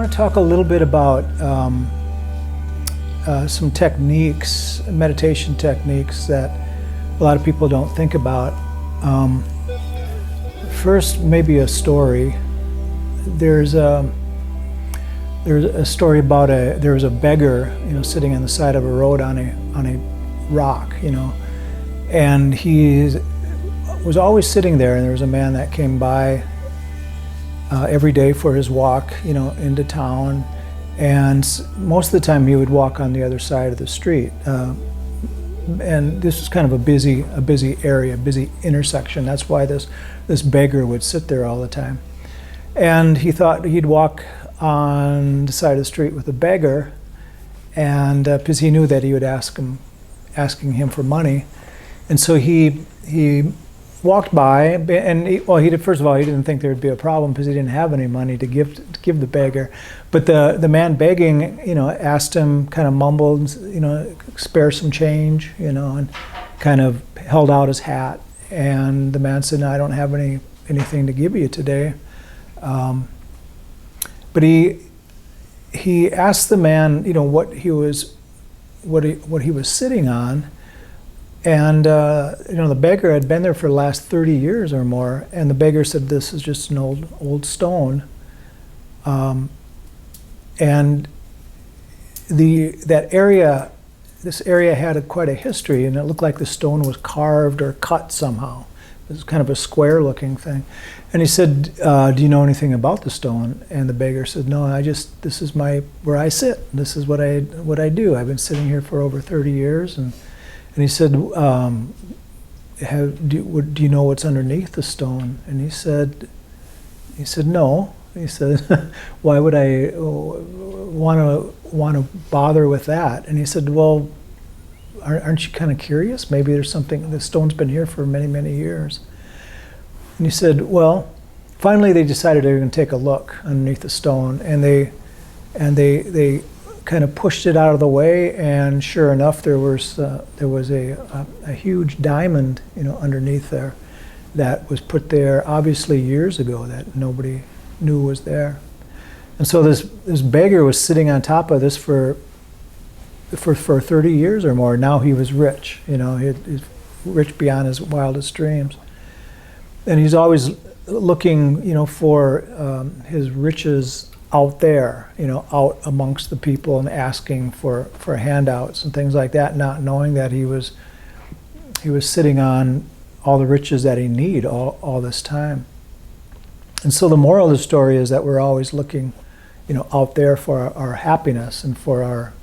want to talk a little bit about some techniques, meditation techniques that a lot of people don't think about. First, maybe a story. There's a story about there was a beggar, sitting on the side of a road on a rock, and he was always sitting there. And there was a man that came by every day for his walk, into town, and most of the time he would walk on the other side of the street. And this was kind of a busy area, busy intersection. That's why this beggar would sit there all the time. And he thought he'd walk on the side of the street with a beggar, and because he knew that he would asking him for money, and so he walked by, and first of all, he didn't think there would be a problem because he didn't have any money to give the beggar. But the man begging, asked him, kind of mumbled, spare some change, and kind of held out his hat. And the man said, "No, I don't have anything to give you today." But he asked the man, what he was sitting on. And the beggar had been there for the last 30 years or more, and the beggar said, "This is just an old stone." And this area had quite a history, and it looked like the stone was carved or cut somehow. It was kind of a square-looking thing. And he said, "Do you know anything about the stone?" And the beggar said, "No, this is where I sit. This is what I do. I've been sitting here for over 30 years." And he said, "Do you know what's underneath the stone?" And he said, "No." He said, "Why would I want to bother with that?" And he said, "Well, aren't you kind of curious? Maybe there's something. The stone's been here for many, many years." And he said, "Well," finally they decided they were going to take a look underneath the stone, and they kind of pushed it out of the way, and sure enough, there was a huge diamond, underneath there, that was put there obviously years ago that nobody knew was there. And so this beggar was sitting on top of this for 30 years or more. Now he was rich, he's rich beyond his wildest dreams, and he's always looking, for his riches out there, out amongst the people, and asking for handouts and things like that, not knowing that he was sitting on all the riches that he need all this time. And so the moral of the story is that we're always looking, out there for our happiness and for our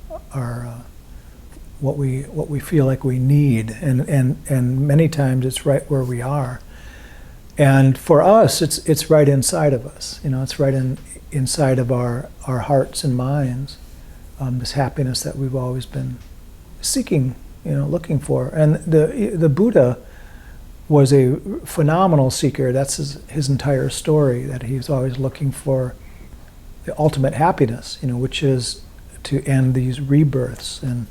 what we feel like we need, and many times it's right where we are. And for us, it's right inside of us. It's right inside of our hearts and minds, this happiness that we've always been seeking, looking for. And the Buddha was a phenomenal seeker. That's his entire story, that he's always looking for the ultimate happiness, which is to end these rebirths and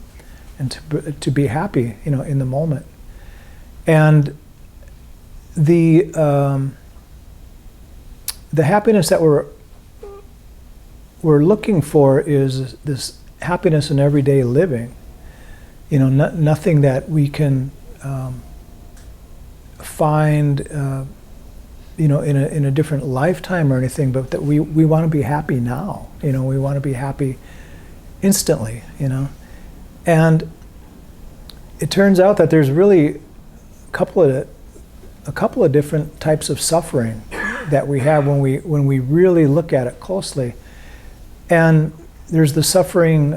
to be happy, in the moment. And the happiness that we're looking for is this happiness in everyday living. Nothing that we can find, in a different lifetime or anything, but that we want to be happy now. We want to be happy instantly. And it turns out that there's really a couple of different types of suffering that we have when we really look at it closely. And there's the suffering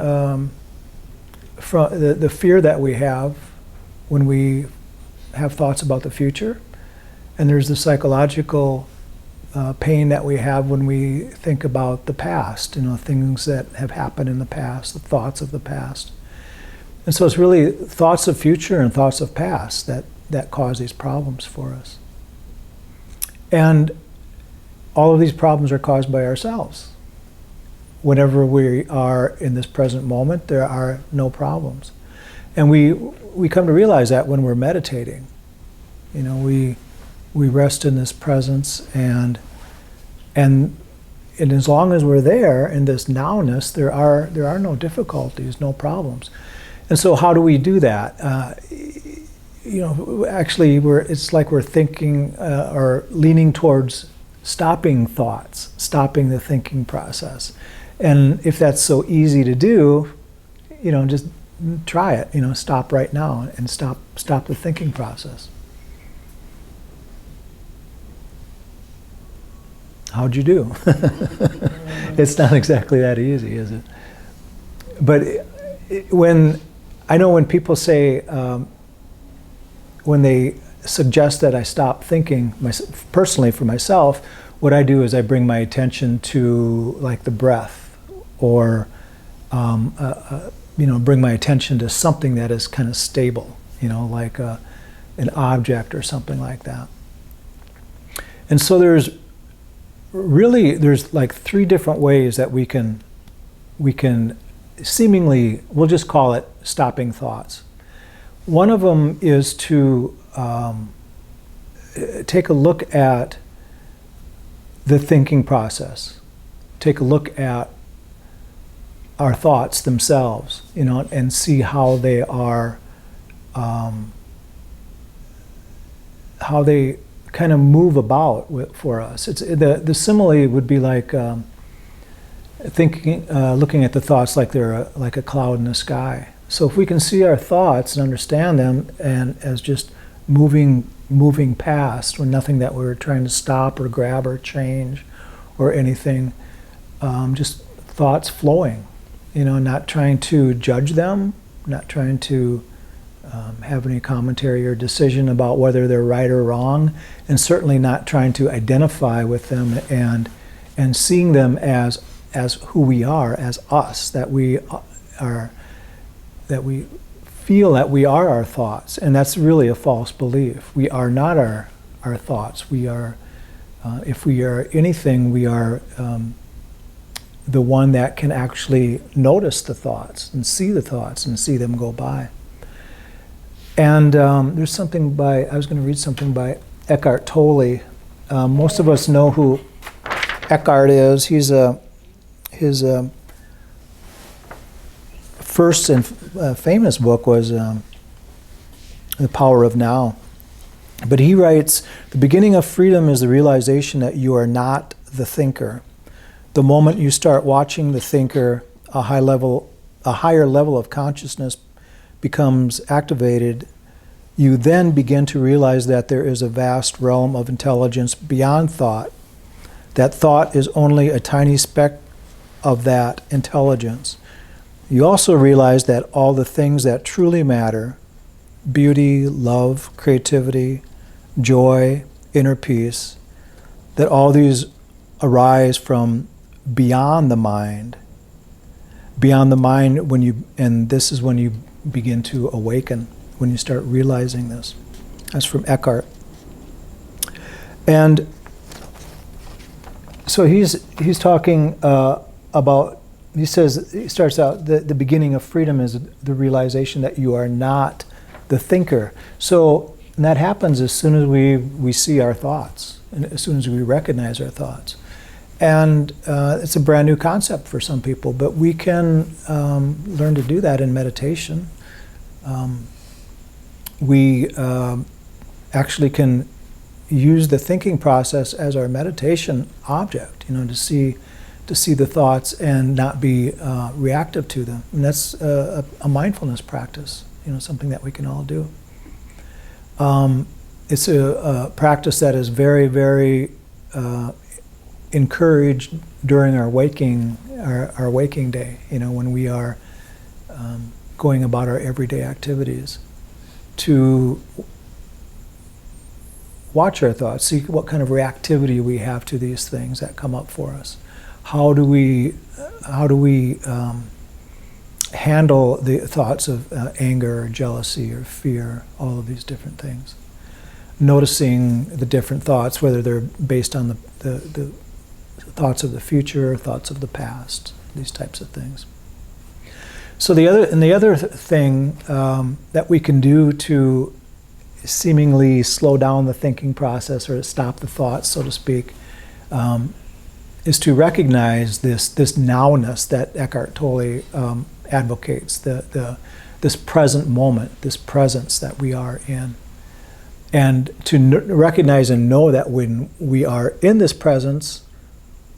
from the fear that we have when we have thoughts about the future, and there's the psychological pain that we have when we think about the past, things that have happened in the past, the thoughts of the past. And so it's really thoughts of future and thoughts of past that cause these problems for us. And all of these problems are caused by ourselves. Whenever we are in this present moment, there are no problems. And we come to realize that when we're meditating. We rest in this presence, and and as long as we're there in this nowness, there are no difficulties, no problems. And so how do we do that? Actually, it's like we're thinking or leaning towards stopping thoughts, stopping the thinking process. And if that's so easy to do, just try it. Stop right now and stop the thinking process. How'd you do? It's not exactly that easy, is it? But when people say, when they suggest that I stop thinking, personally for myself, what I do is I bring my attention to like the breath, or bring my attention to something that is kind of stable, like an object or something like that. And so there's like three different ways that we can seemingly, we'll just call it stopping thoughts. One of them is to take a look at the thinking process. Take a look at our thoughts themselves, and see how they are, how they kind of move about for us. It's the simile would be like looking at the thoughts like they're like a cloud in the sky. So if we can see our thoughts and understand them and as just moving past, or nothing that we're trying to stop or grab or change or anything, just thoughts flowing, not trying to judge them, not trying to have any commentary or decision about whether they're right or wrong, and certainly not trying to identify with them and seeing them as who we are, as us, that we feel that we are our thoughts. And that's really a false belief. We are not our thoughts. We are, if we are anything, we are the one that can actually notice the thoughts and see the thoughts and see them go by. And there's something I was going to read something by Eckhart Tolle. Most of us know who Eckhart is. His first and famous book was The Power of Now. But he writes, "The beginning of freedom is the realization that you are not the thinker. The moment you start watching the thinker, a higher level of consciousness becomes activated. You then begin to realize that there is a vast realm of intelligence beyond thought. That thought is only a tiny speck of that intelligence. You also realize that all the things that truly matter, beauty, love, creativity, joy, inner peace, that all these arise from beyond the mind. Beyond the mind, and this is when you begin to awaken, when you start realizing this." That's from Eckhart. And so he's talking about, he says, he starts out, the beginning of freedom is the realization that you are not the thinker. So and that happens as soon as we see our thoughts, and as soon as we recognize our thoughts. And it's a brand new concept for some people, but we can learn to do that in meditation. We actually can use the thinking process as our meditation object, to see the thoughts and not be reactive to them. And that's a mindfulness practice, something that we can all do. It's a practice that is very, very encouraged during our waking day, when we are going about our everyday activities, to watch our thoughts, see what kind of reactivity we have to these things that come up for us. How do we handle the thoughts of anger or jealousy or fear, all of these different things? Noticing the different thoughts, whether they're based on the thoughts of the future, thoughts of the past, these types of things. So the other thing that we can do to seemingly slow down the thinking process or stop the thoughts, so to speak, is to recognize this nowness that Eckhart Tolle advocates, this present moment, this presence that we are in. And to recognize and know that when we are in this presence,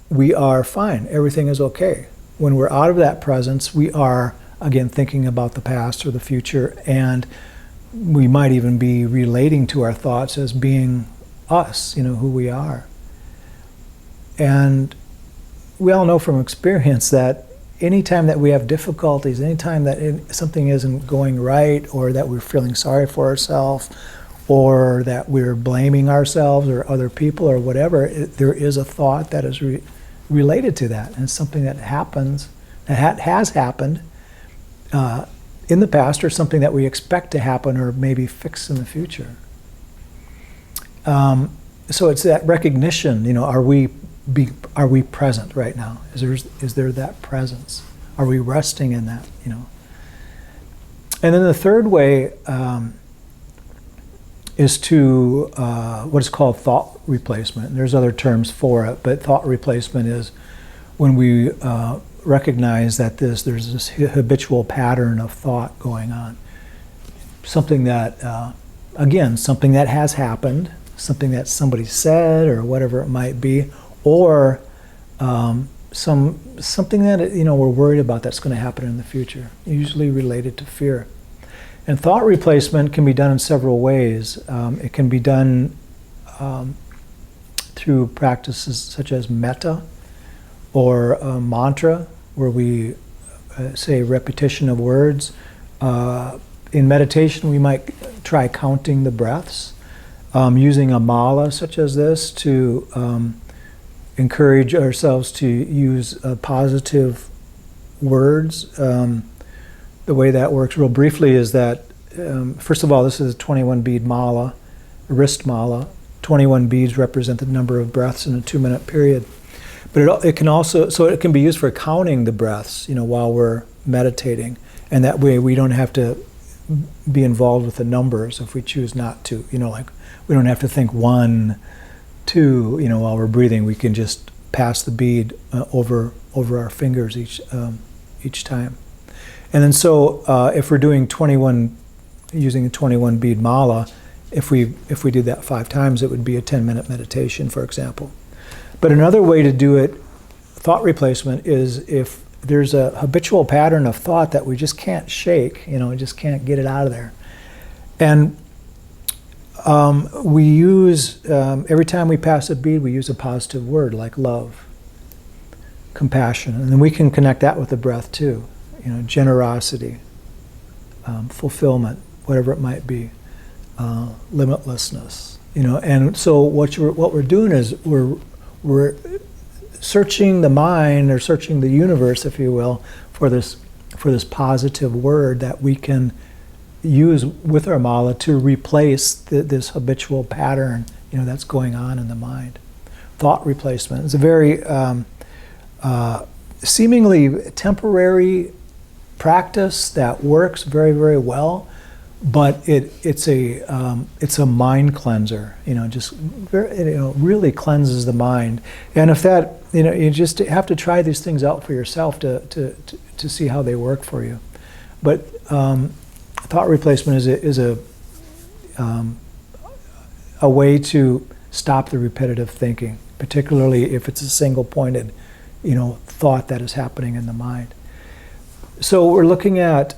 we are fine. Everything is okay. When we're out of that presence, we are, again, thinking about the past or the future, and we might even be relating to our thoughts as being us, who we are. And we all know from experience that anytime that we have difficulties, anytime that something isn't going right, or that we're feeling sorry for ourselves, or that we're blaming ourselves or other people or whatever, there is a thought that is related to that. And it's something that happens, that has happened in the past, or something that we expect to happen or maybe fix in the future. So it's that recognition, are we present right now? Is there that presence? Are we resting in that, And then the third way is to what is called thought replacement. And there's other terms for it, but thought replacement is when we recognize that there's this habitual pattern of thought going on. Something that, again, something that has happened, something that somebody said or whatever it might be, or something that we're worried about that's going to happen in the future, usually related to fear. And thought replacement can be done in several ways. It can be done through practices such as metta or mantra, where we say repetition of words. In meditation, we might try counting the breaths, using a mala such as this to encourage ourselves to use positive words. The way that works real briefly is that, first of all, this is a 21 bead mala, a wrist mala. 21 beads represent the number of breaths in a 2-minute period. But it can also, so it can be used for counting the breaths, while we're meditating. And that way we don't have to be involved with the numbers if we choose not to. Like we don't have to think 1, 2, while we're breathing. We can just pass the bead over our fingers each time. And then so if we're doing using a 21 bead mala, if we did that 5 times, it would be a 10-minute meditation, for example. But another way to do it, thought replacement, is if there's a habitual pattern of thought that we just can't shake, we just can't get it out of there. And we use, every time we pass a bead, we use a positive word like love, compassion. And then we can connect that with the breath too. Generosity, fulfillment, whatever it might be, limitlessness. And so what we're doing is we're searching the mind, or searching the universe, if you will, for this positive word that we can use with our mala to replace this habitual pattern, that's going on in the mind. Thought replacement is a very seemingly temporary practice that works very, very well, but it's a mind cleanser. Just very, really cleanses the mind. And if that, you just have to try these things out for yourself to see how they work for you. But thought replacement is a way to stop the repetitive thinking, particularly if it's a single-pointed, thought that is happening in the mind. So we're looking at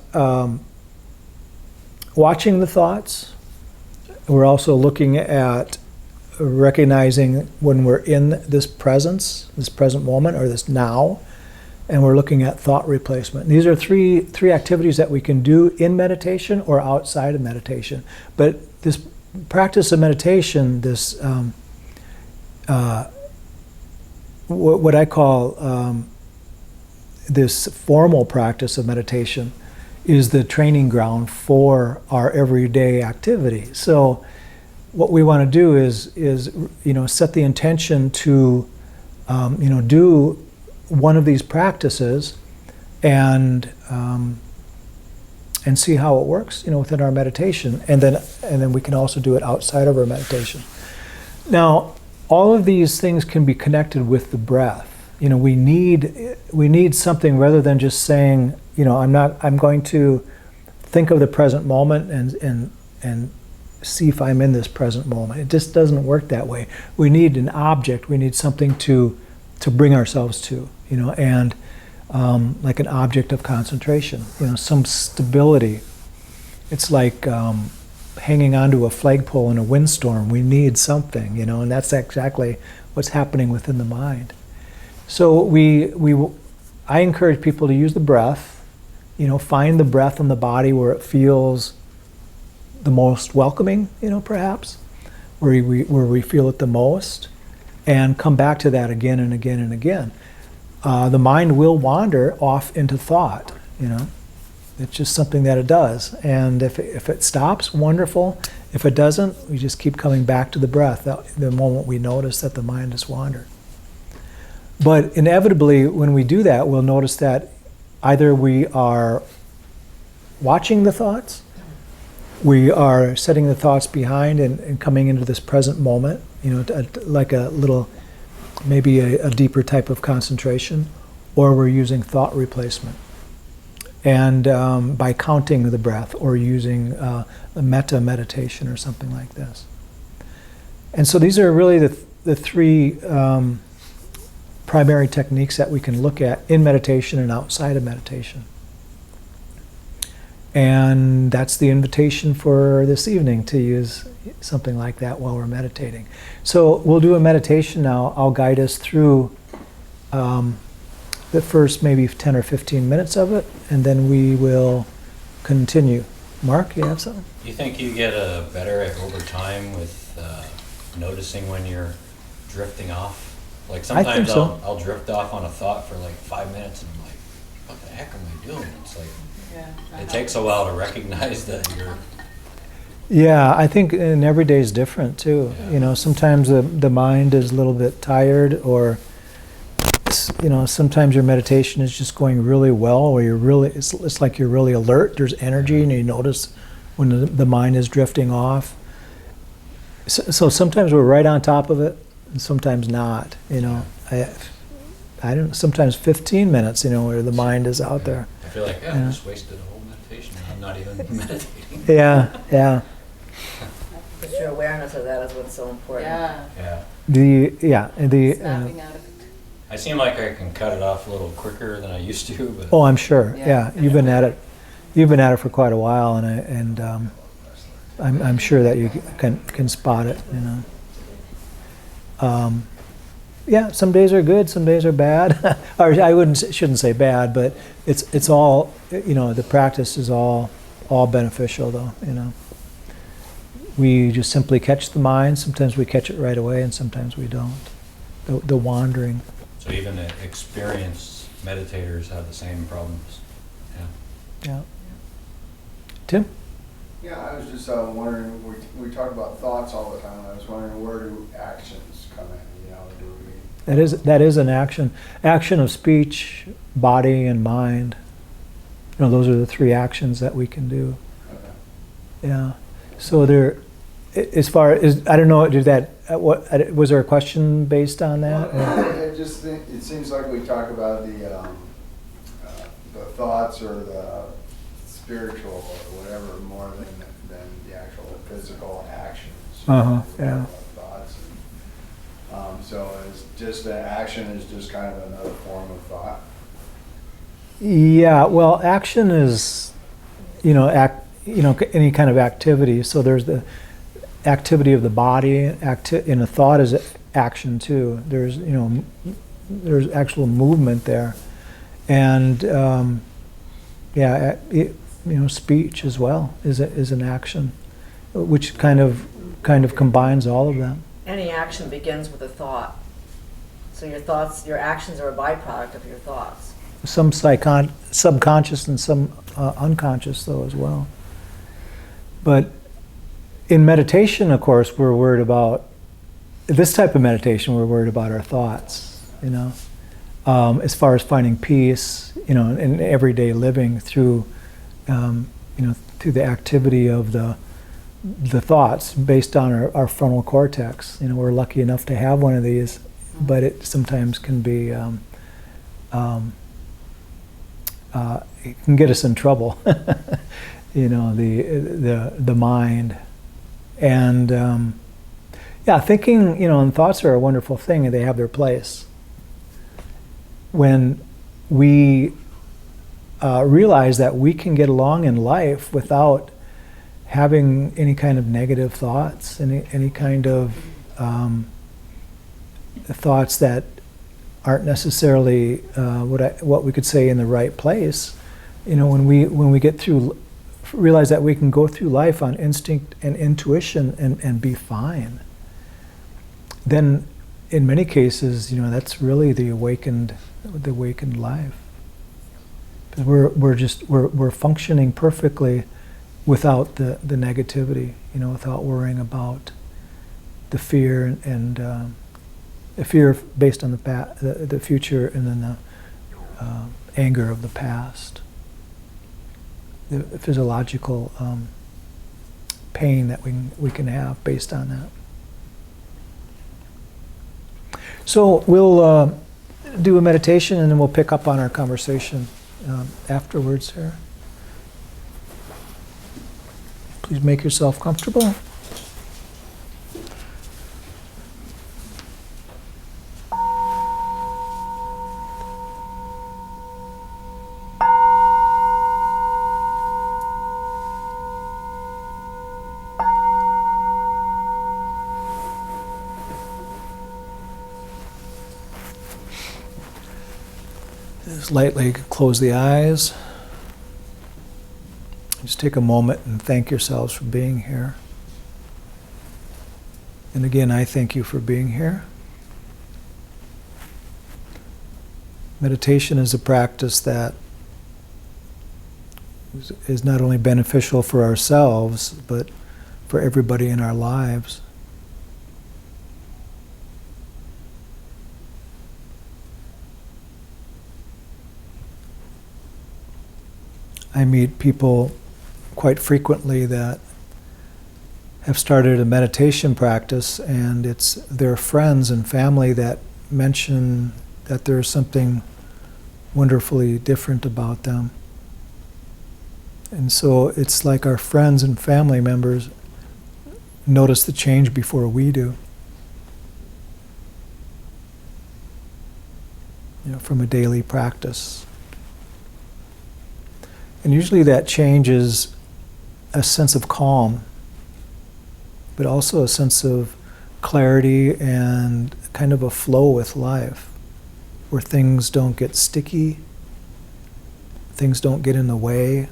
watching the thoughts. We're also looking at recognizing when we're in this presence, this present moment, or this now, and we're looking at thought replacement. These are three activities that we can do in meditation or outside of meditation. But this practice of meditation, this what I call this formal practice of meditation, is the training ground for our everyday activity. So what we want to do is set the intention to do one of these practices and see how it works within our meditation, and then we can also do it outside of our meditation. Now all of these things can be connected with the breath. we need something rather than just saying, I'm going to think of the present moment and see if I'm in this present moment. It just doesn't work that way. We need an object. We need something to bring ourselves to, and like an object of concentration, some stability. It's like hanging onto a flagpole in a windstorm. We need something, and that's exactly what's happening within the mind. So I encourage people to use the breath, find the breath in the body where it feels the most welcoming, perhaps, where we feel it the most, and come back to that again and again and again. The mind will wander off into thought, It's just something that it does. And if it stops, wonderful. If it doesn't, we just keep coming back to the breath the moment we notice that the mind has wandered. But inevitably, when we do that, we'll notice that either we are watching the thoughts, we are setting the thoughts behind and coming into this present moment, like a little, maybe a deeper type of concentration, or we're using thought replacement. And by counting the breath or using a metta meditation or something like this. And so these are really the three primary techniques that we can look at in meditation and outside of meditation. And that's the invitation for this evening, to use something like that while we're meditating. So we'll do a meditation now. I'll guide us through the first maybe 10 or 15 minutes of it, and then we will continue. Mark, you have something? You think you get better at over time with noticing when you're drifting off? Like sometimes I think so. I'll drift off on a thought for like 5 minutes and I'm like, what the heck am I doing? It's like, it takes a while to recognize that you're... Yeah, I think every day is different too. Yeah. Sometimes the mind is a little bit tired, or sometimes your meditation is just going really well, or it's like you're really alert, there's energy, and you notice when the mind is drifting off. So sometimes we're right on top of it, and sometimes not. I don't. Sometimes 15 minutes, where the mind is out there. I feel like I just wasted a whole meditation. I'm not even meditating. Yeah. But your awareness of that is what's so important. Yeah. Snapping out of it. I seem like I can cut it off a little quicker than I used to, but... Oh, I'm sure. Yeah. You've been at it for quite a while, and I'm sure that you can spot it. Yeah, some days are good, some days are bad. Or shouldn't say bad, but it's all, the practice is all beneficial though, We just simply catch the mind. Sometimes we catch it right away, and sometimes we don't. The wandering. So even the experienced meditators have the same problems. Yeah. Tim? Yeah, I was just wondering, we talk about thoughts all the time. I was wondering, where do actions come in? That is an action of speech, body, and mind. Those are the three actions that we can do. Okay. Yeah. So as far as, I don't know, was there a question based on that? I just think it seems like we talk about the thoughts or the spiritual or whatever more than the actual physical actions. Yeah. Thoughts. So it's just the action is just kind of another form of thought. Yeah. Well, action is, any kind of activity. So there's the activity of the body, and a thought is action too. There's actual movement there, and speech as well is an action, which kind of combines all of them. Any action begins with a thought. So your actions are a byproduct of your thoughts. Some subconscious and some unconscious though as well. But in meditation, of course, we're worried about, this type of meditation, we're worried about our thoughts, as far as finding peace, in everyday living through the activity of the thoughts based on our frontal cortex. We're lucky enough to have one of these, but it sometimes can be it can get us in trouble. The mind, and thinking, and thoughts are a wonderful thing, and they have their place. When we realize that we can get along in life without having any kind of negative thoughts, any kind of thoughts that aren't necessarily what we could say in the right place. When we get through, realize that we can go through life on instinct and intuition and be fine, then in many cases, that's really the awakened life. We're functioning perfectly without the negativity, without worrying about the fear and the fear based on the future, and then the anger of the past, the physiological pain that we can have based on that. So we'll do a meditation, and then we'll pick up on our conversation afterwards here. Please make yourself comfortable. Just lightly close the eyes. Just take a moment and thank yourselves for being here. And again, I thank you for being here. Meditation is a practice that is not only beneficial for ourselves, but for everybody in our lives. I meet people quite frequently that have started a meditation practice, and it's their friends and family that mention that there's something wonderfully different about them. And so it's like our friends and family members notice the change before we do. From a daily practice. And usually that change is a sense of calm, but also a sense of clarity and kind of a flow with life, where things don't get sticky, things don't get in the way.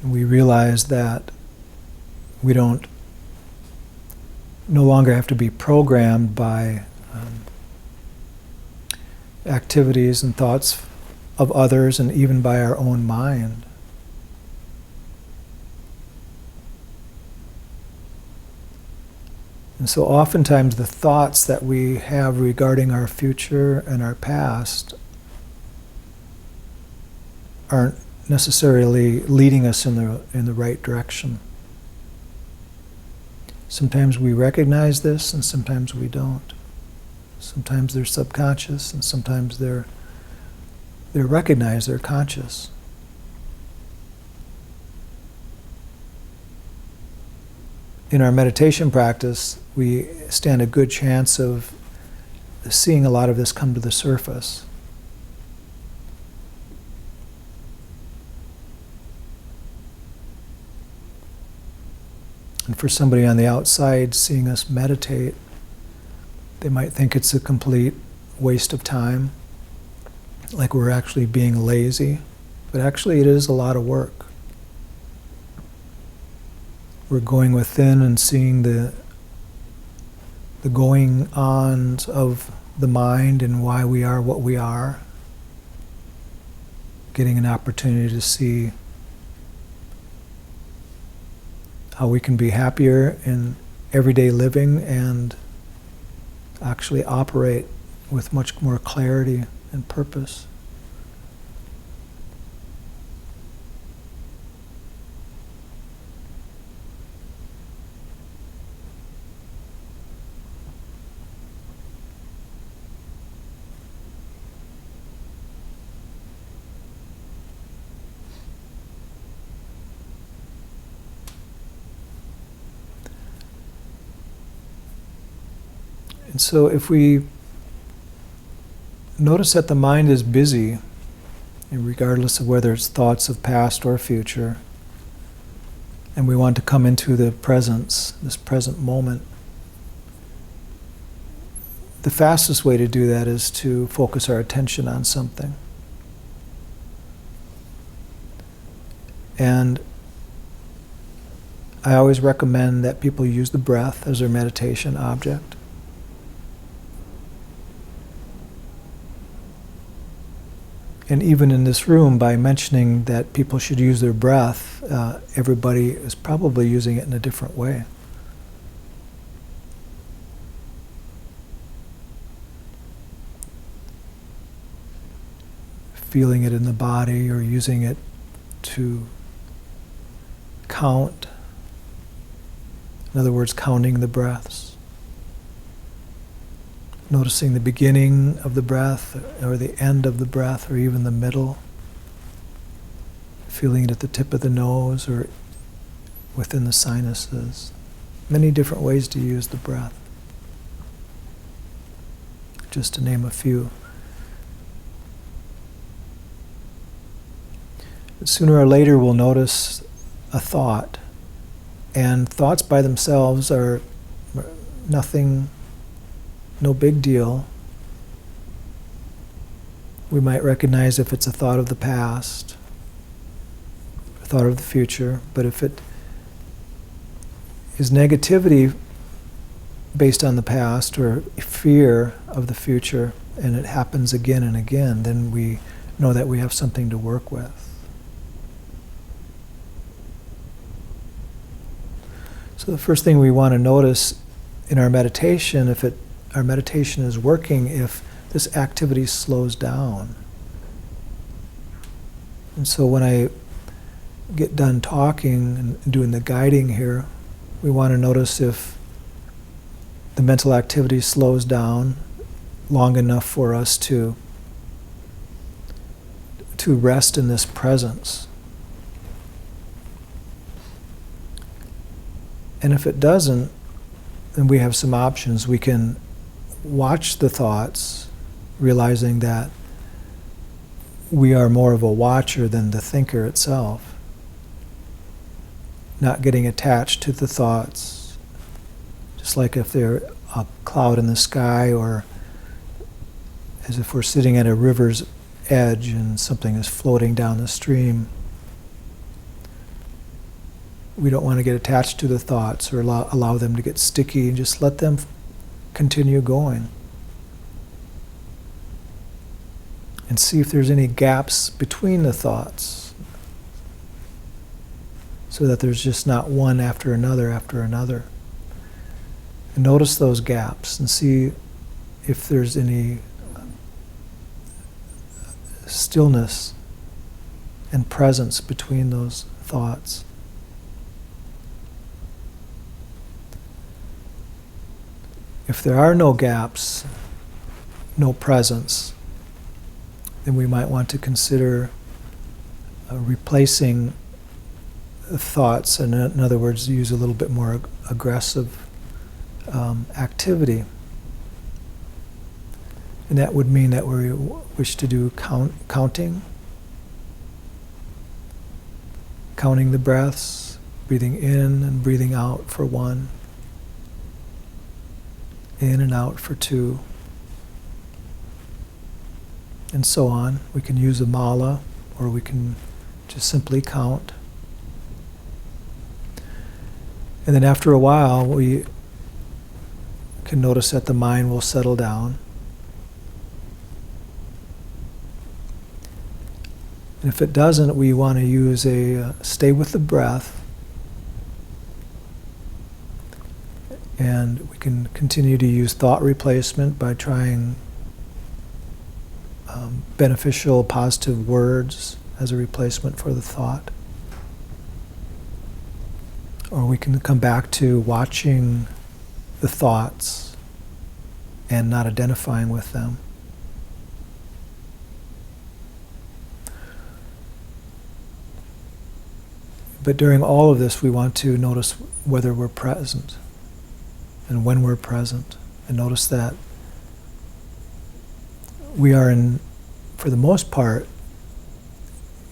And we realize that we no longer have to be programmed by activities and thoughts of others, and even by our own mind. And so oftentimes the thoughts that we have regarding our future and our past aren't necessarily leading us in the right direction. Sometimes we recognize this, and sometimes we don't. Sometimes they're subconscious, and sometimes they're recognized, they're conscious. In our meditation practice, we stand a good chance of seeing a lot of this come to the surface. And for somebody on the outside seeing us meditate, they might think it's a complete waste of time, like we're actually being lazy, but actually it is a lot of work. We're going within and seeing the going-ons of the mind and why we are what we are, getting an opportunity to see how we can be happier in everyday living and actually operate with much more clarity and purpose. And so if we notice that the mind is busy, and regardless of whether it's thoughts of past or future, and we want to come into the presence, this present moment, the fastest way to do that is to focus our attention on something. And I always recommend that people use the breath as their meditation object. And even in this room, by mentioning that people should use their breath, everybody is probably using it in a different way. Feeling it in the body or using it to count. In other words, counting the breaths. Noticing the beginning of the breath or the end of the breath or even the middle. Feeling it at the tip of the nose or within the sinuses. Many different ways to use the breath. Just to name a few. But sooner or later we'll notice a thought. And thoughts by themselves are nothing, no big deal. We might recognize if it's a thought of the past, a thought of the future, but if it is negativity based on the past or fear of the future, and it happens again and again, then we know that we have something to work with. So the first thing we want to notice in our meditation, if our meditation is working, if this activity slows down. And so when I get done talking and doing the guiding here, we want to notice if the mental activity slows down long enough for us to rest in this presence. And if it doesn't, then we have some options. We can watch the thoughts, realizing that we are more of a watcher than the thinker itself. Not getting attached to the thoughts, just like if they're a cloud in the sky, or as if we're sitting at a river's edge and something is floating down the stream. We don't want to get attached to the thoughts or allow them to get sticky, and just let them continue going. And see if there's any gaps between the thoughts, so that there's just not one after another after another. And notice those gaps and see if there's any stillness and presence between those thoughts. If there are no gaps, no presence, then we might want to consider replacing thoughts, and in other words, use a little bit more aggressive activity. And that would mean that we wish to do counting the breaths, breathing in and breathing out for 1. In and out for 2, and so on. We can use a mala, or we can just simply count. And then after a while, we can notice that the mind will settle down. And if it doesn't, we want to use stay with the breath. And we can continue to use thought replacement by trying beneficial, positive words as a replacement for the thought. Or we can come back to watching the thoughts and not identifying with them. But during all of this, we want to notice whether we're present and when we're present. And notice that we are, for the most part,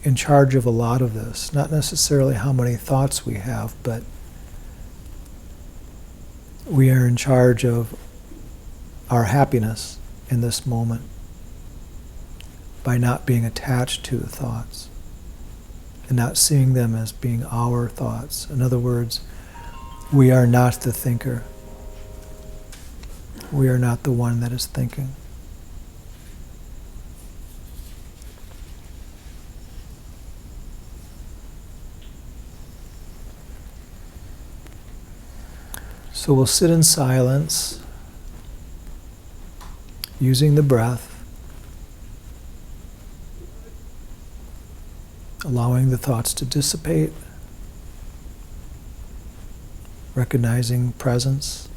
in charge of a lot of this. Not necessarily how many thoughts we have, but we are in charge of our happiness in this moment by not being attached to the thoughts and not seeing them as being our thoughts. In other words, we are not the thinker. We are not the one that is thinking. So we'll sit in silence, using the breath, allowing the thoughts to dissipate, recognizing presence.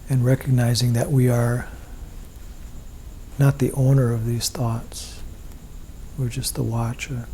And recognizing that we are not the owner of these thoughts. We're just the watcher.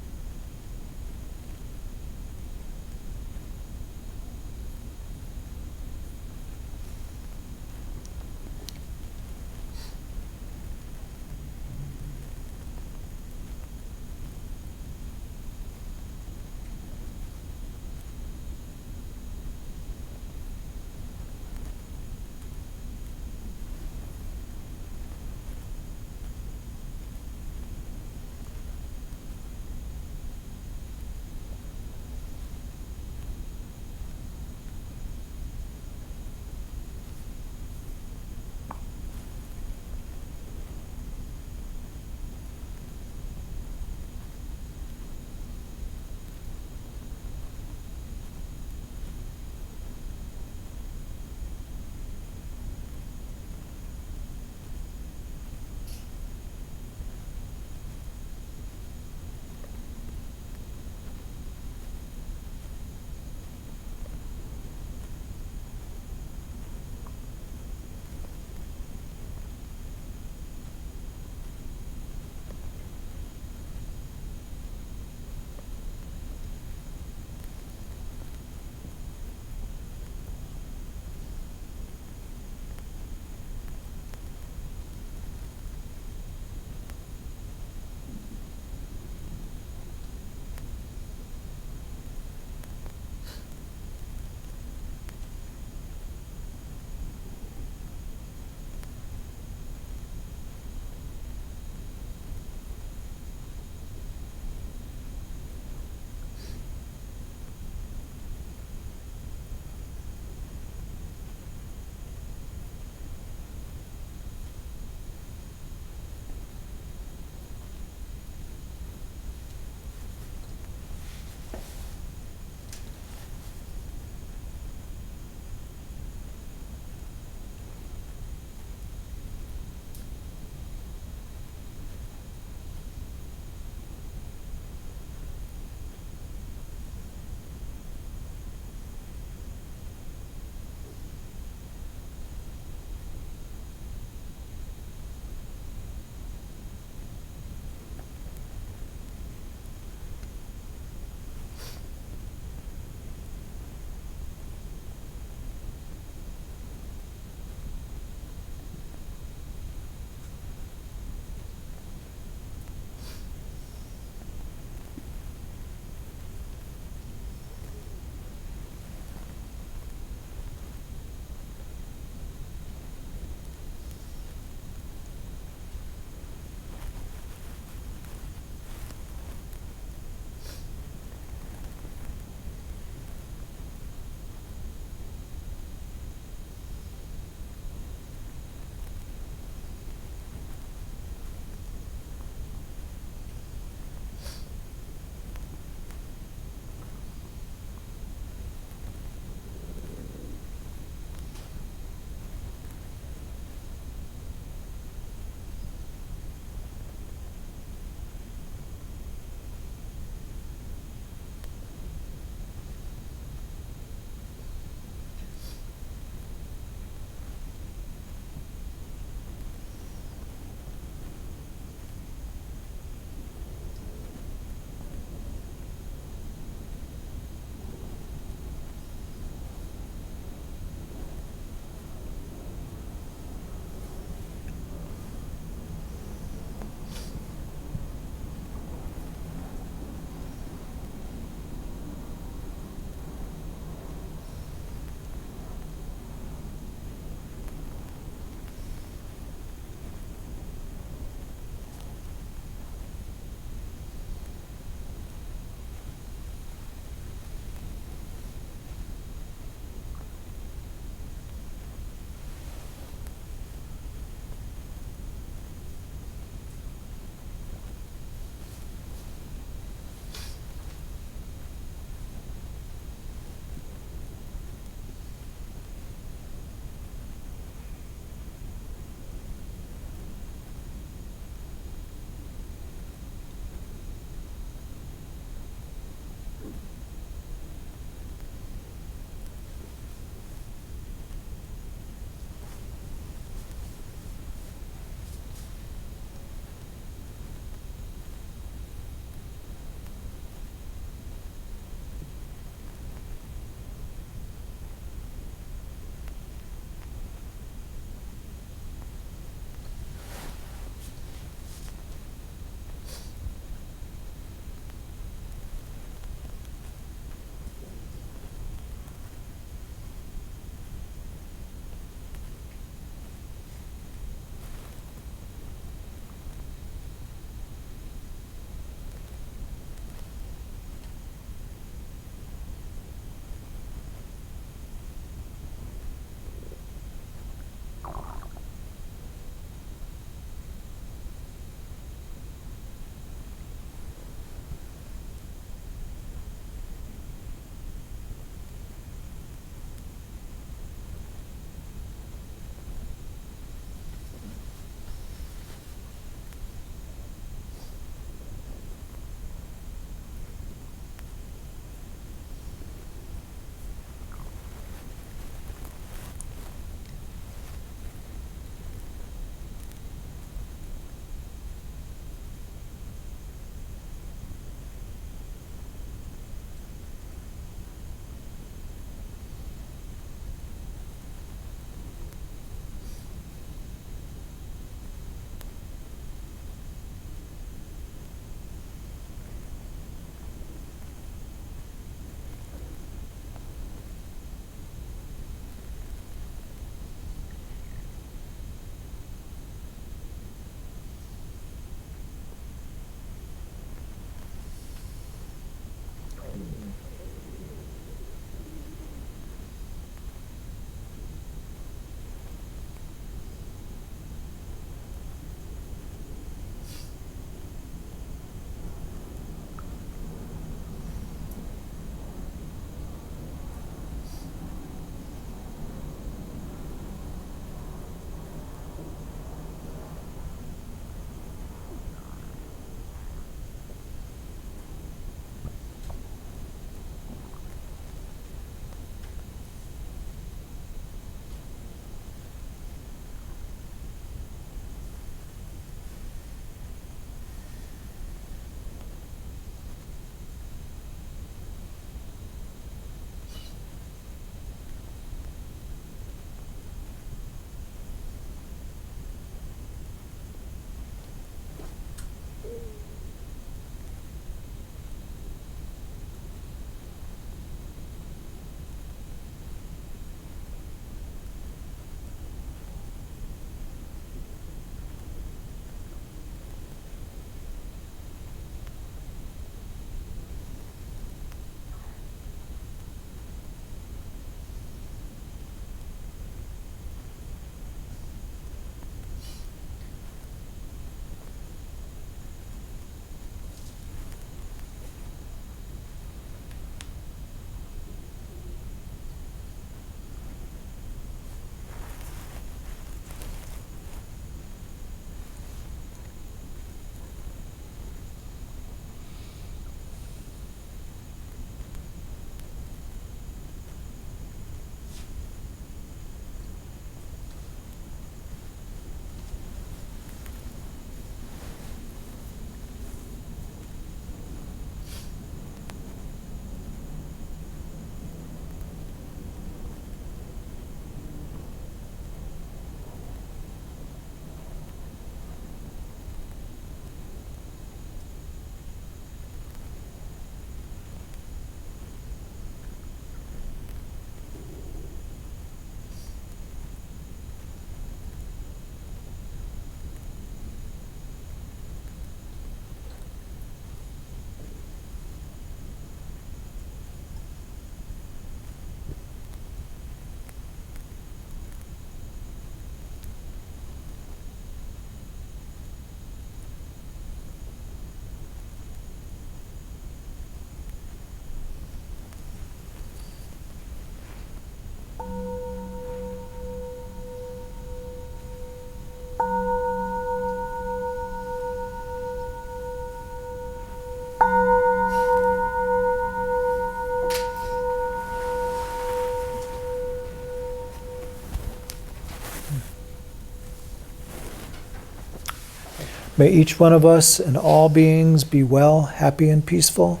May each one of us and all beings be well, happy, and peaceful.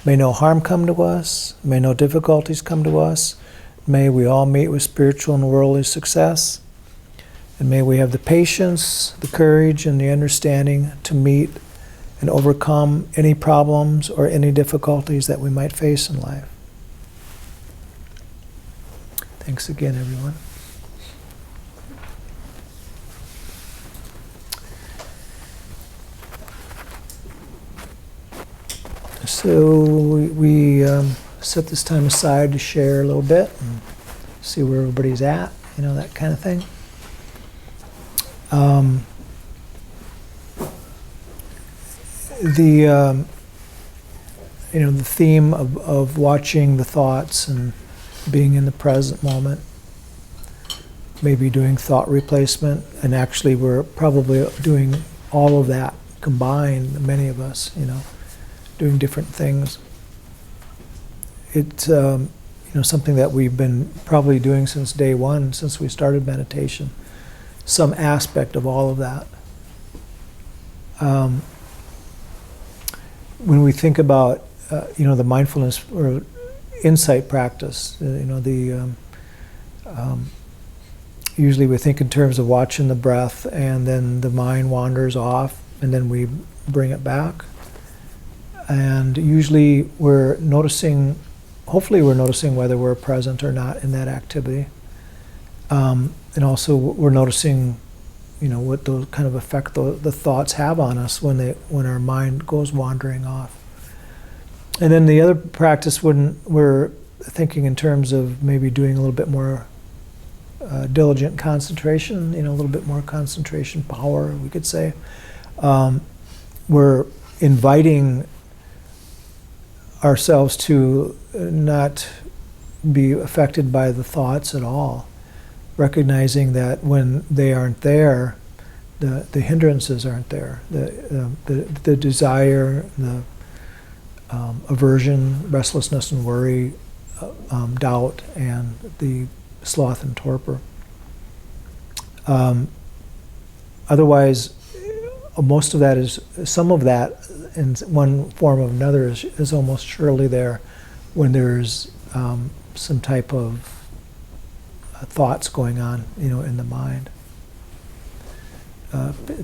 May no harm come to us. May no difficulties come to us. May we all meet with spiritual and worldly success. And may we have the patience, the courage, and the understanding to meet and overcome any problems or any difficulties that we might face in life. Thanks again, everyone. So we set this time aside to share a little bit and see where everybody's at, that kind of thing. The theme of watching the thoughts and being in the present moment, maybe doing thought replacement, and actually we're probably doing all of that combined, many of us, doing different things. It's something that we've been probably doing since day one, since we started meditation, some aspect of all of that. When we think about the mindfulness or insight practice, usually we think in terms of watching the breath, and then the mind wanders off, and then we bring it back. And usually hopefully we're noticing whether we're present or not in that activity. And also we're noticing, what those kind of effect the thoughts have on us when our mind goes wandering off. And then the other practice, when we're thinking in terms of maybe doing a little bit more diligent concentration, a little bit more concentration power, we could say, we're inviting ourselves to not be affected by the thoughts at all, recognizing that when they aren't there, the hindrances aren't there, the desire, the aversion, restlessness and worry, doubt, and the sloth and torpor. Otherwise, most of that some of that in one form or another is almost surely there when there's some type of thoughts going on, in the mind,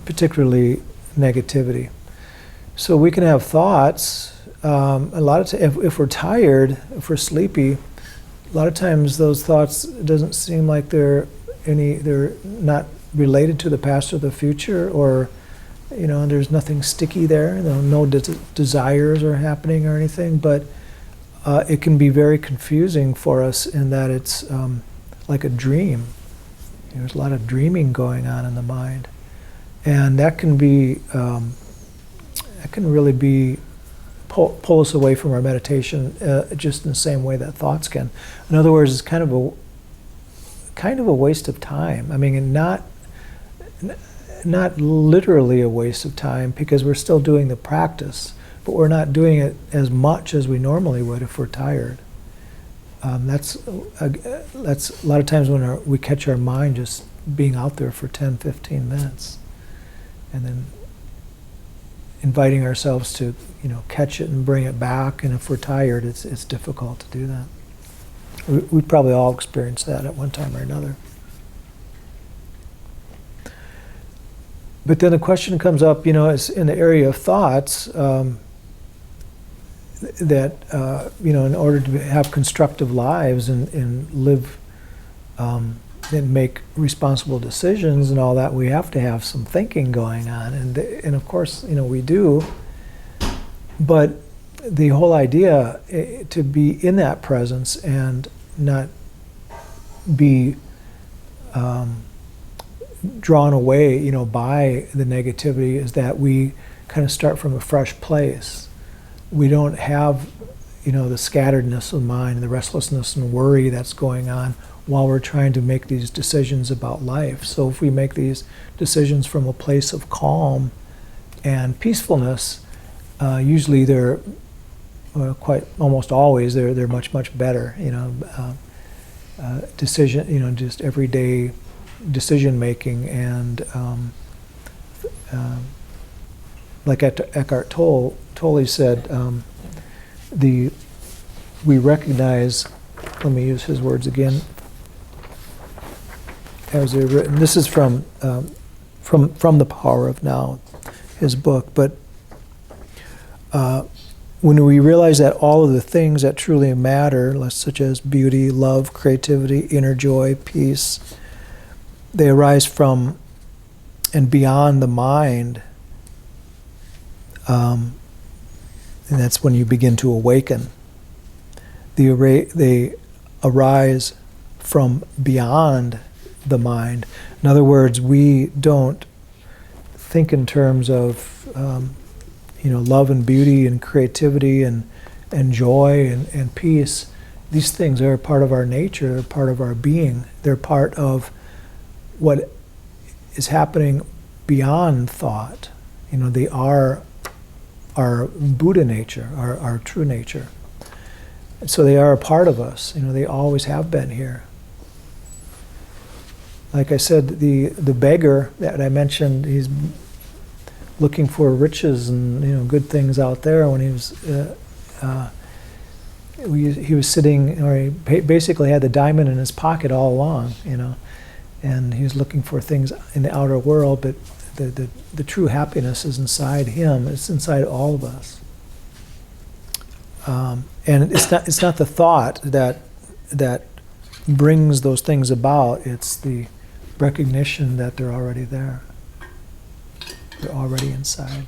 particularly negativity. So we can have thoughts. A lot of if we're tired, if we're sleepy, a lot of times those thoughts, it doesn't seem like they're not related to the past or the future, or there's nothing sticky there. No desires are happening or anything, but it can be very confusing for us in that it's like a dream. There's a lot of dreaming going on in the mind, and that can really be pull us away from our meditation, just in the same way that thoughts can. In other words, it's kind of a waste of time. I mean, and not literally a waste of time, because we're still doing the practice, but we're not doing it as much as we normally would if we're tired. That's a lot of times when we catch our mind just being out there for 10, 15 minutes, and then inviting ourselves to catch it and bring it back. And if we're tired, it's difficult to do that. We probably all experienced that at one time or another. But then the question comes up, is in the area of thoughts, that in order to have constructive lives and live and make responsible decisions and all that, we have to have some thinking going on, and of course we do. But the whole idea to be in that presence and not be drawn away, by the negativity, is that we kind of start from a fresh place. We don't have, the scatteredness of mind, the restlessness and worry that's going on while we're trying to make these decisions about life. So if we make these decisions from a place of calm and peacefulness, usually they're almost always they're much better. Decision, just everyday decision making and like Eckhart Tolle said, we recognize, let me use his words again, as they're written. This is from The Power of Now, his book. But when we realize that all of the things that truly matter, such as beauty, love, creativity, inner joy, peace, they arise from and beyond the mind, and that's when you begin to awaken. They arise from beyond the mind. In other words, we don't think in terms of love and beauty and creativity and joy and peace. These things are part of our nature, they're part of our being, they're part of what is happening beyond thought. They are our Buddha nature, our true nature. So they are a part of us. They always have been here. Like I said, the beggar that I mentioned, he's looking for riches and good things out there. When he was sitting, or he basically had the diamond in his pocket all along, and he was looking for things in the outer world, but the true happiness is inside him. It's inside all of us. And it's not the thought that brings those things about. It's the recognition that they're already there. They're already inside.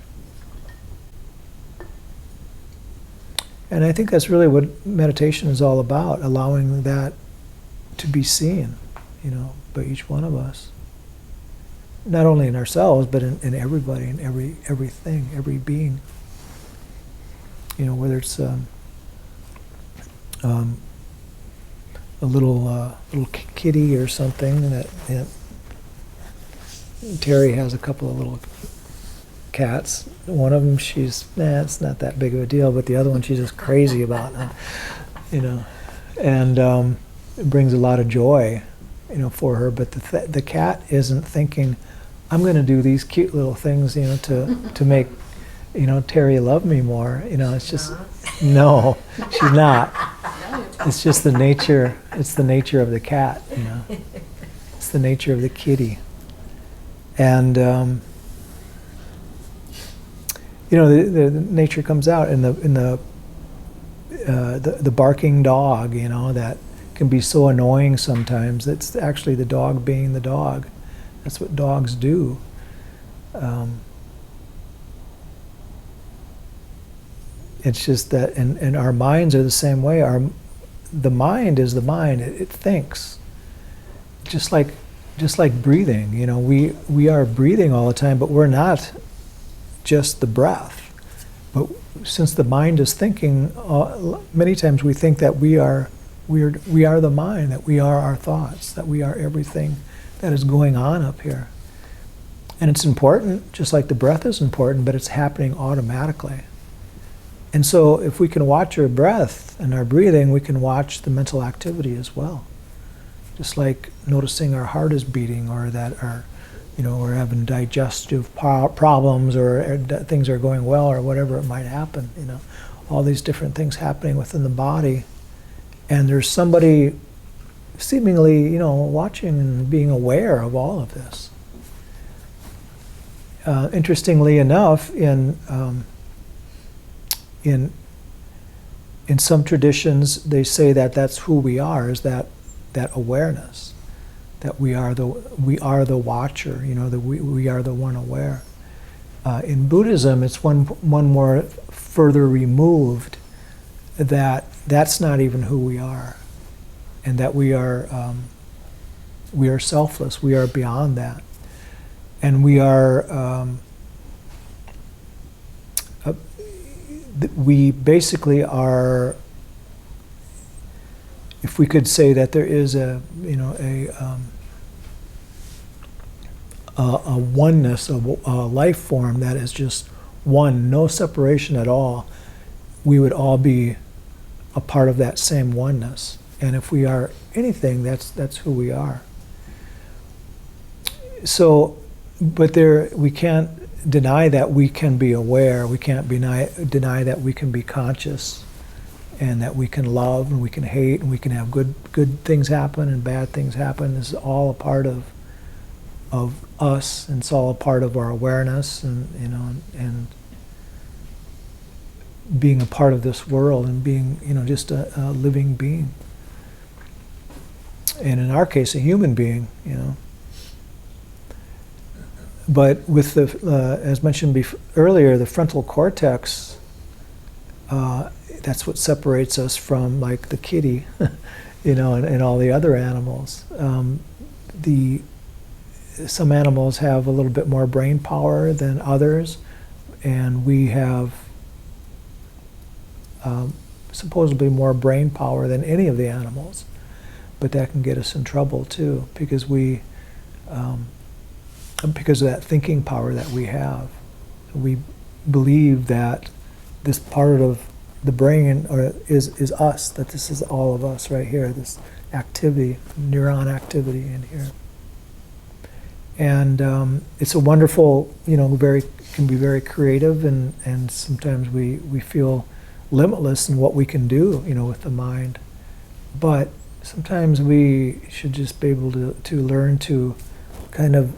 And I think that's really what meditation is all about, allowing that to be seen, by each one of us. Not only in ourselves, but in everybody, in everything, every being. Whether it's a little kitty or something that Terry has a couple of little cats. One of them, it's not that big of a deal, but the other one she's just crazy about, and it brings a lot of joy, for her. But the cat isn't thinking, I'm going to do these cute little things, to make, Terry love me more. It's just, no, she's not. It's just the nature. It's the nature of the cat. It's the nature of the kitty. And the nature comes out in the barking dog. That can be so annoying sometimes. It's actually the dog being the dog. That's what dogs do. It's just that, and our minds are the same way. The mind is the mind. It thinks. Just like breathing. We are breathing all the time, but we're not just the breath. But since the mind is thinking, many times we think that we are the mind, that we are our thoughts, that we are everything that is going on up here. And it's important, just like the breath is important, but it's happening automatically. And so if we can watch our breath and our breathing, we can watch the mental activity as well. Just like noticing our heart is beating, or that we're having digestive problems, or things are going well, or whatever it might happen. All these different things happening within the body. And there's somebody seemingly, watching and being aware of all of this. Interestingly enough, in some traditions, they say that that's who we are, is that awareness, that we are the watcher, that we are the one aware. In Buddhism, it's one more further removed, that's not even who we are, and that we are selfless. We are beyond that, and we are. We basically are, if we could say that there is a oneness, a life form that is just one, no separation at all, we would all be a part of that same oneness. And if we are anything, that's who we are. So, but we can't deny that we can be aware. We can't deny that we can be conscious, and that we can love and we can hate and we can have good things happen and bad things happen. This is all a part of us, and it's all a part of our awareness, and and being a part of this world, and being just a living being, and in our case a human being. But with the as mentioned earlier, the frontal cortex, that's what separates us from like the kitty, and all the other animals. Some animals have a little bit more brain power than others, and we have supposedly more brain power than any of the animals. But that can get us in trouble too, because because of that thinking power that we have. We believe that this part of the brain is us, that this is all of us right here, this activity, neuron activity in here. And it's a wonderful, can be very creative, and sometimes we feel limitless in what we can do, with the mind. But sometimes we should just be able to learn to kind of,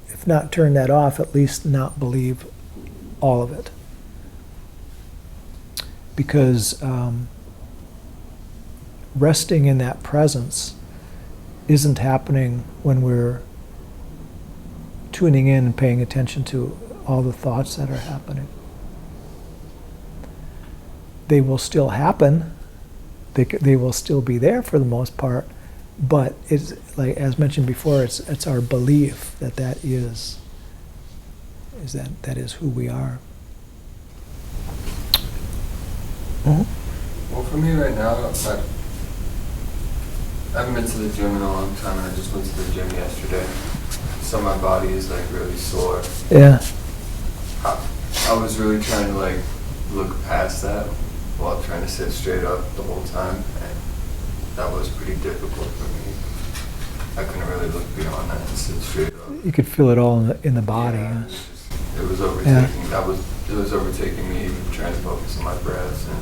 if not turn that off, at least not believe all of it. Because resting in that presence isn't happening when we're tuning in and paying attention to all the thoughts that are happening. They will still happen. They will still be there for the most part, but it's like, as mentioned before, it's our belief that is who we are. Well, for me right now, I haven't been to the gym in a long time, and I just went to the gym yesterday. So my body is like really sore. Yeah. I was really trying to like look past that while trying to sit straight up the whole time, and that was pretty difficult for me. I couldn't really look beyond that and sit straight up. You could feel it all in the body. Yeah, Yeah. it was overtaking. It was overtaking me, even trying to focus on my breath, and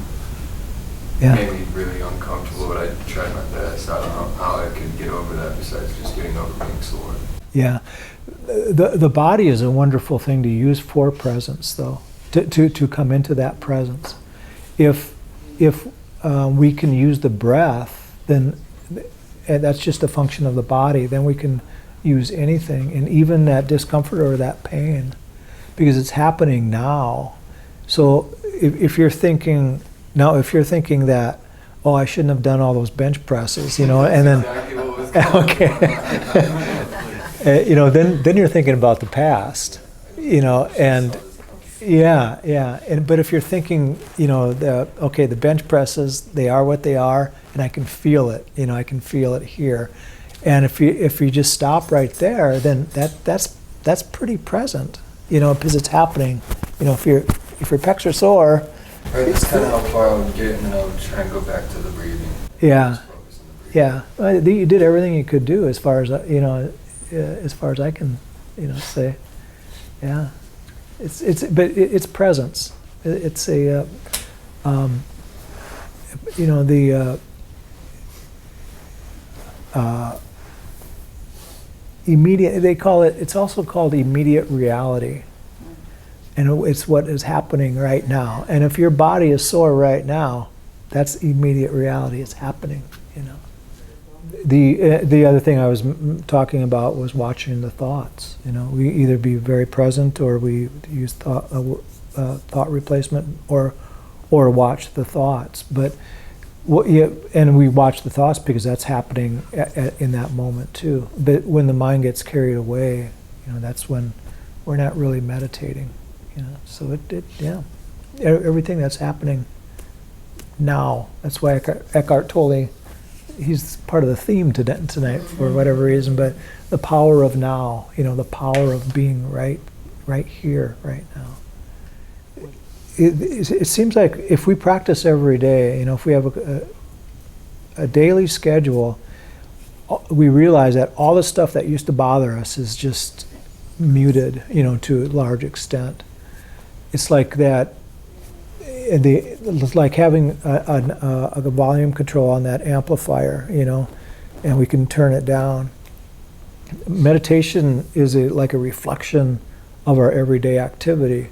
it made me really uncomfortable. But I tried my best. I don't know how I could get over that besides just getting over being sore. Yeah, the body is a wonderful thing to use for presence, though, to come into that presence. If we can use the breath, then that's just a function of the body. Then we can use anything, and even that discomfort or that pain, because it's happening now. So if you're thinking that, oh, I shouldn't have done all those bench presses, and then exactly what was going on. then you're thinking about the past, and but if you're thinking, the bench presses, they are what they are, and I can feel it, I can feel it here, and if you just stop right there, then that's pretty present, because it's happening, if your pecs are sore. Right, that's kind of how far I would get, and then I would try and go back to the breathing. Yeah, yeah. You did everything you could do, as far as as far as I can, say. Yeah, it's presence. It's a, immediate. They call it. It's also called immediate reality. And it's what is happening right now. And if your body is sore right now, that's immediate reality. It's happening, The other thing I was talking about was watching the thoughts. We either be very present, or we use thought replacement, or watch the thoughts. But and we watch the thoughts because that's happening in that moment too. But when the mind gets carried away, that's when we're not really meditating. So everything that's happening now. That's why Eckhart Tolle, he's part of the theme tonight for whatever reason. But the power of now, the power of being right here, right now. It seems like if we practice every day, if we have a daily schedule, we realize that all the stuff that used to bother us is just muted, to a large extent. It's like that. It's like having a volume control on that amplifier, and we can turn it down. Meditation is like a reflection of our everyday activity,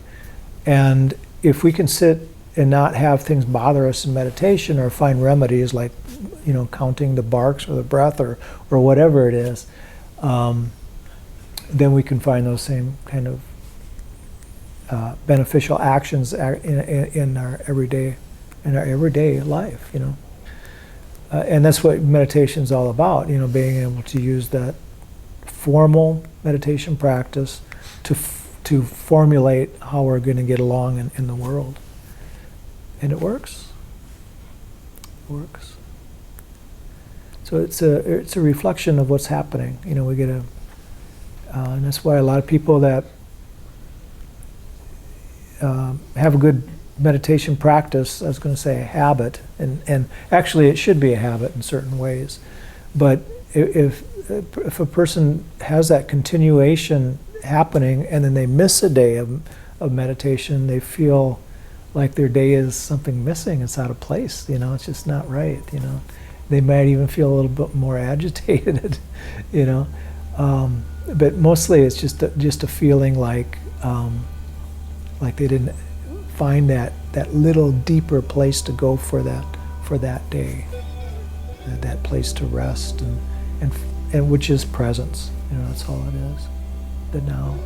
and if we can sit and not have things bother us in meditation, or find remedies like, counting the barks or the breath or whatever it is, then we can find those same kind of beneficial actions in our everyday life, and that's what meditation is all about. Being able to use that formal meditation practice to formulate how we're going to get along in the world, and it works. It works. So it's a reflection of what's happening. We get and that's why a lot of people that have a good meditation practice, I was going to say a habit, and actually it should be a habit in certain ways, but if a person has that continuation happening and then they miss a day of meditation, they feel like their day is something missing, it's out of place, it's just not right, They might even feel a little bit more agitated, but mostly it's just a feeling like they didn't find that little deeper place to go for that day, that place to rest, and which is presence. That's all it is. The now.